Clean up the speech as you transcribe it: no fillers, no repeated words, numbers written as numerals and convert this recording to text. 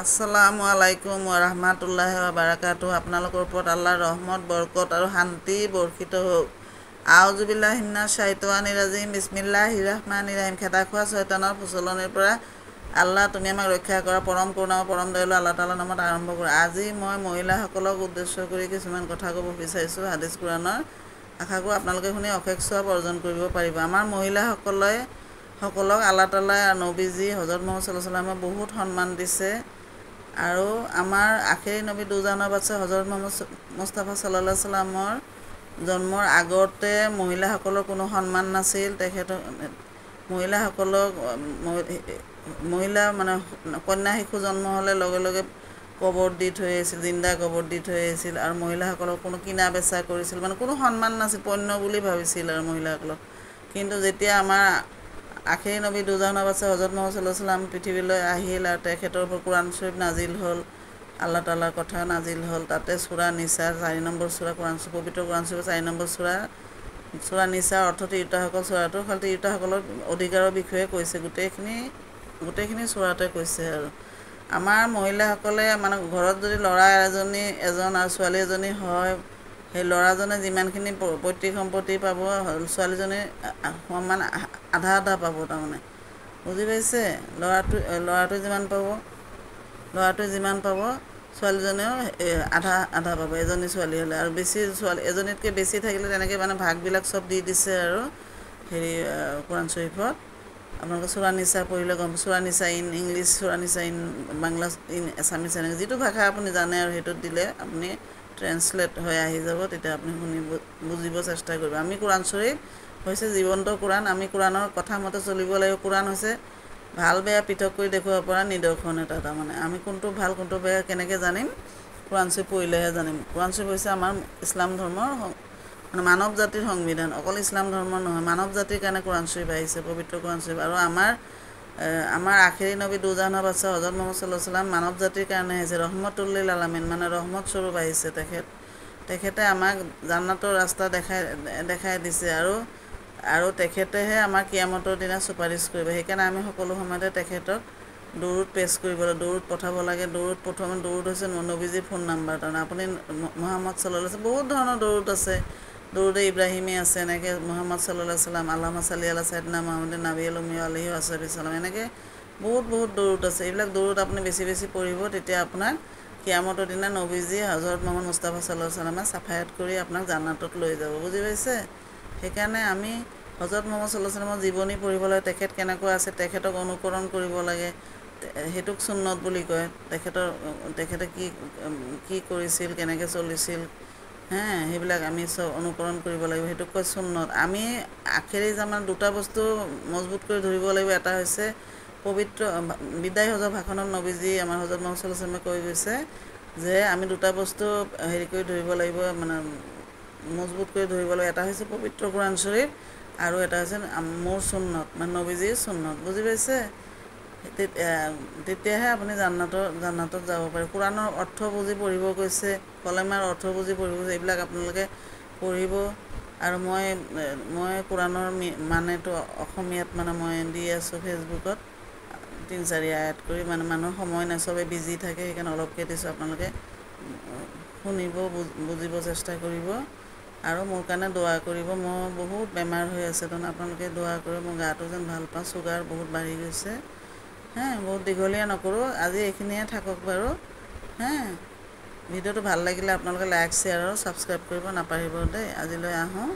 আসসালামু আলাইকুম ওয়া বাৰাকাতুহু। আপোনালোকৰ ওপৰত আল্লাহৰ ৰহমত বৰকত আৰু শান্তি বৰ্ষিত হওক। আউযু বিল্লাহি মিনাশ শাইতানিৰ ৰাজিম। বিসমিল্লাহিৰ ৰহমানিৰ ৰহিম। খেদা খোৱা শয়তানৰ প্ৰচলনিৰ পৰা আল্লাহ তুমি আমাক ৰক্ষা কৰা। পৰম কৰুণা পৰম দয়ালু আল্লাহ তাআলাৰ নামত আৰম্ভ কৰোঁ। আজি মই মহিলাসকলক উদ্দেশ্য কৰি কিছুমান কথা ক'ব বিচাৰিছোঁ হাদিছ কুৰাণৰ। আশা কৰোঁ আপোনালোকে শুনি অশেষ সওৱাব অৰ্জন কৰিব পাৰিব। আমাৰ মহিলাসকলক আল্লাহ তাআলাই নবীজী হজৰত মুহাম্মদ ছাল্লাল্লাহু আলাইহি ওয়াসাল্লামে বহুত সন্মান দিছে। আৰু আমাৰ আখেৰী নবী দুজানৰ বাদশ্বাহ হজৰত মুহাম্মদ মুস্তাফা ছাল্লাল্লাহু আলাইহি ওয়াসাল্লামৰ জন্মৰ আগতে মহিলাসকলৰ কোনো সন্মান নাছিল। মহিলা মানে কন্যা শিশু জন্ম হ'লে লগে লগে কবৰ দি থৈ আহিছিল, জিন্দা কবৰ দি থৈ আহিছিল। আৰু মহিলাসকলক কোনো কিনা বেচা কৰিছিল, মানে কোনো সন্মান নাছিল, পণ্য বুলি ভাবিছিল আৰু মহিলাসকলক। কিন্তু যেতিয়া আমাৰ আখেৰী নবী দুজানৰ বাদশ্বাহ হজৰত মুহাম্মদ ছাল্লাল্লাহু আলাইহি ওয়াসাল্লাম পৃথিৱীলৈ আহিল আৰু তেখেতৰ ওপৰত কোৰআন শৰীফ নাজিল হ'ল, আল্লাহ তাআলাৰ কথা নাজিল হ'ল। তাতে সূৰা নিছাৰ 4 নম্বৰ সূৰা, পবিত্ৰ কোৰআন শৰীফৰ 4 নম্বৰ সূৰা নিছাৰ অৰ্থ তিৰোতাসকল। সূৰাটো খালি তিৰোতাসকলৰ অধিকাৰৰ বিষয়ে কৈছে, গোটেইখিনি সূৰাতে কৈছে। আৰু আমাৰ মহিলাসকলে মানে ঘৰত যদি ল'ৰা এজন আৰু ছোৱালী এজনী হয়, সেই ল'ৰাজনে যিমানখিনি পৈতৃক সম্পত্তি পাব, ছোৱালীজনী সমান আধা পাব। তাৰমানে বুজি পাইছে? ল'ৰাটোৱে যিমান পাব ছোৱালীজনীও আধা পাব, এজনী ছোৱালী হ'লে। আৰু এজনীতকৈ বেছি থাকিলে তেনেকৈ মানে ভাগবিলাক চব দি দিছে আৰু কোৰআন শৰীফত। আপোনালোকে সূৰা নিছা পঢ়িলে গম পাব। সূৰা নিছা ইন ইংলিছ, সূৰা নিছা ইন বাংলা, ইন এছামিছ, এনেকৈ যিটো ভাষা আপুনি জানে আৰু সেইটোত দিলে আপুনি ট্ৰেন্সলেট হৈ আহি যাব। তেতিয়া আপুনি বুজিব চেষ্টা কৰিব। আমি কোৰআন শৰীফ হৈছে জীৱন্ত কোৰআন। আমি কোৰআনৰ কথা মতে চলিব লাগিব। কোৰআন হৈছে ভাল বেয়া পৃথক কৰি দেখুৱাব পৰা নিদৰ্শন এটা। তাৰমানে আমি কোনটো ভাল কোনটো বেয়া কেনেকৈ জানিম? কোৰআন শৰীফ পঢ়িলেহে জানিম। কোৰআন শৰীফ হৈছে আমাৰ ইছলাম ধৰ্মৰ মানে মানৱ জাতিৰ সংবিধান। অকল ইছলাম ধৰ্মৰ নহয়, মানৱ জাতিৰ কাৰণে কোৰআন শৰীফ আহিছে, পবিত্ৰ কোৰআন শৰীফ। আৰু আমাৰ আখেৰী নবী দুজানৰ বাদশ্বাহ হজৰত মুহাম্মদ ছাল্লাল্লাহু আলাইহি ওয়াসাল্লাম মানৱ জাতিৰ কাৰণে আহিছে, ৰহমতুল লিল আলামিন, মানে ৰহমত স্বৰূপ আহিছে। তেখেতে আমাক জান্নাতৰ ৰাস্তা দেখাই দিছে। আৰু তেখেতেহে আমাৰ কিয়ামতৰ দিনা চুপাৰিচ কৰিব। সেইকাৰণে আমি সকলো সময়তে তেখেতক দৰুদ পেছ কৰিব লাগে, দৰুদ পঠাব লাগে। দৰুদ হৈছে নবীজীৰ ফোন নাম্বাৰ। তাৰমানে আপুনি মুহাম্মদ ছাল্লাল্লাহু আলাইহি ওয়াসাল্লাম, বহুত ধৰণৰ দৰুদ আছে। দৰুদে ইব্ৰাহিমী আছে, এনেকৈ মুহাম্মদ ছাল্লাল্লাহু আলাইহি ওয়াসাল্লাম, আল্লাহুম্মা সাল্লি আলা সাইয়্যিদিনা মুহাম্মাদিন নাবিয়্যিল উম্মি ওয়া আলিহি ওয়া সাহবিহি সাল্লাম, এনেকৈ বহুত দৰুদ আছে। এইবিলাক দৰুদ আপুনি বেছি পঢ়িব, তেতিয়া আপোনাক কিয়ামতৰ দিনা নবীজী হজৰত মুহাম্মদ মুস্তাফা ছাল্লাল্লাহু আলাইহি ওয়াসাল্লামে ছাফায়াত কৰি আপোনাক জান্নাতত লৈ যাব। বুজি পাইছে? সেইকাৰণে আমি হজৰত মুহাম্মদ ছাল্লাল্লাহু আলাইহি ওয়াসাল্লামৰ জীৱনী পঢ়িব লাগে। তেখেত কেনেকুৱা আছে তেখেতক অনুকৰণ কৰিব লাগে। সেইটোক সুন্নত বুলি কয়। তেখেতে কি কৰিছিল, কেনেকৈ চলিছিল, সেইবিলাক আমি চব অনুকৰণ কৰিব লাগিব। সেইটোক কয় সুন্নত। আমি আখেৰী জামানত দুটা বস্তু মজবুত কৰি ধৰিব লাগিব। এটা হৈছে পবিত্ৰ বিদায় হজৰ ভাষণত নবীজী আমাৰ হজৰত মুহাম্মদ ছাল্লাল্লাহু আলাইহি ওয়াসাল্লামে কৈ গৈছে যে আমি দুটা বস্তু কৰি ধৰিব লাগিব, মানে মজবুত কৰি ধৰিব লাগিব। এটা হৈছে পবিত্ৰ কোৰআন শৰীফ আৰু এটা হৈছে মোৰ সুন্নত, মানে নবীজীৰ সুন্নত। বুজি পাইছে? তেতিয়াহে আপুনি জান্নাতত যাব পাৰে। কোৰআনৰ অৰ্থ বুজি পঢ়িব কৈছে, কলেমাৰ অৰ্থ বুজি পঢ়িব কৈছে। এইবিলাক আপোনালোকে পঢ়িব। আৰু মই কোৰআনৰ মানেটো অসমীয়াত মানে মই দি আছোঁ ফেচবুকত 3-4 আয়াত কৰি। মানে মানুহৰ সময় নাই, চবেই বিজি থাকে, সেইকাৰণে অলপকৈ দিছোঁ। আপোনালোকে শুনিব, বুজিব চেষ্টা কৰিব আৰু মোৰ কাৰণে দোৱা কৰিব। মোৰ বহুত বেমাৰ হৈ আছে, আপোনালোকে দোৱা কৰিব। মোৰ গাটো যেন ভাল পাওঁ, চুগাৰ বহুত বাঢ়ি গৈছে। বহুত দীঘলীয়া নকৰোঁ, আজি এইখিনিয়ে থাকক বাৰু। ভিডিঅ'টো ভাল লাগিলে আপোনালোকে লাইক, শ্বেয়াৰ আৰু ছাবস্ক্ৰাইব কৰিব নাপাহৰিব দেই। আজিলৈ আহোঁ।